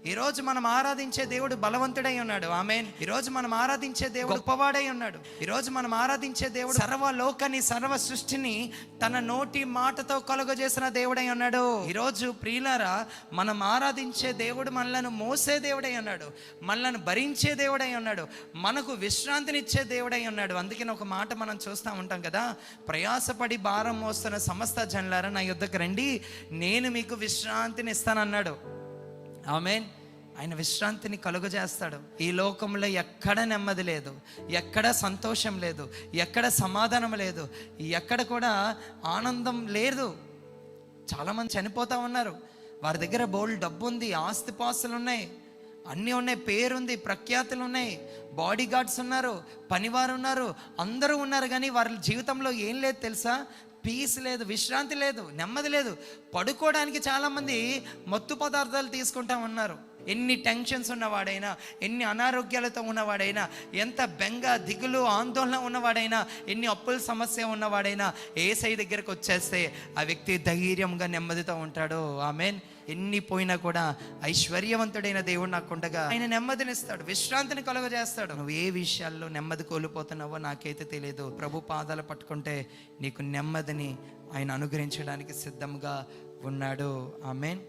ఈరోజు మనం ఆరాధించే దేవుడు బలవంతుడై ఉన్నాడు. ఆమేన్. ఈరోజు మనం ఆరాధించే దేవుడు గొప్పవాడై ఉన్నాడు. ఈరోజు మనం ఆరాధించే దేవుడు సర్వలోకాన్ని, సర్వ సృష్టిని తన నోటి మాటతో కలుగజేసిన దేవుడై ఉన్నాడు. ఈరోజు ప్రియులారా, మనం ఆరాధించే దేవుడు మనలను మోసే దేవుడై ఉన్నాడు, మనలను భరించే దేవుడై ఉన్నాడు, మనకు విశ్రాంతినిచ్చే దేవుడై ఉన్నాడు. అందుకని ఒక మాట మనం చూస్తూ ఉంటాం కదా, ప్రయాసపడి భారం మోస్తున్న సమస్త జనులారా నా యుద్ధకు రండి, నేను మీకు విశ్రాంతిని ఇస్తానన్నాడు. ఆమేన్. ఆయన విశ్రాంతిని కలుగజేస్తాడు. ఈ లోకంలో ఎక్కడ నెమ్మది లేదు, ఎక్కడ సంతోషం లేదు, ఎక్కడ సమాధానం లేదు, ఎక్కడ కూడా ఆనందం లేదు. చాలామంది చనిపోతూ ఉన్నారు. వారి దగ్గర బోల్డ్ డబ్బు ఉంది, ఆస్తిపాస్తులు ఉన్నాయి, అన్నీ ఉన్నాయి, పేరుంది, ప్రఖ్యాతులు ఉన్నాయి, బాడీ గార్డ్స్ ఉన్నారు, పనివారు ఉన్నారు, అందరూ ఉన్నారు. కానీ వారి జీవితంలో ఏం లేదు తెలుసా? పీస్ లేదు, విశ్రాంతి లేదు, నెమ్మది లేదు. పడుకోవడానికి చాలామంది మత్తు పదార్థాలు తీసుకుంటా ఉన్నారు. ఎన్ని టెన్షన్స్ ఉన్నవాడైనా, ఎన్ని అనారోగ్యాలతో ఉన్నవాడైనా, ఎంత బెంగ, దిగులు, ఆందోళన ఉన్నవాడైనా, ఎన్ని అప్పుల సమస్య ఉన్నవాడైనా యేసయ్య దగ్గరకు వచ్చేస్తే ఆ వ్యక్తి ధైర్యంగా నెమ్మదితో ఉంటాడు. ఆమేన్. ఎన్ని పోయినా కూడా ఐశ్వర్యవంతుడైన దేవుడు నాకు ఉండగా ఆయన నెమ్మదినిస్తాడు, విశ్రాంతిని కలుగజేస్తాడు. నువ్వు ఏ విషయాల్లో నెమ్మది కోల్పోతున్నావో నాకైతే తెలియదు. ప్రభు పాదాలు పట్టుకుంటే నీకు నెమ్మదిని ఆయన అనుగ్రహించడానికి సిద్ధంగా ఉన్నాడు. ఆమేన్.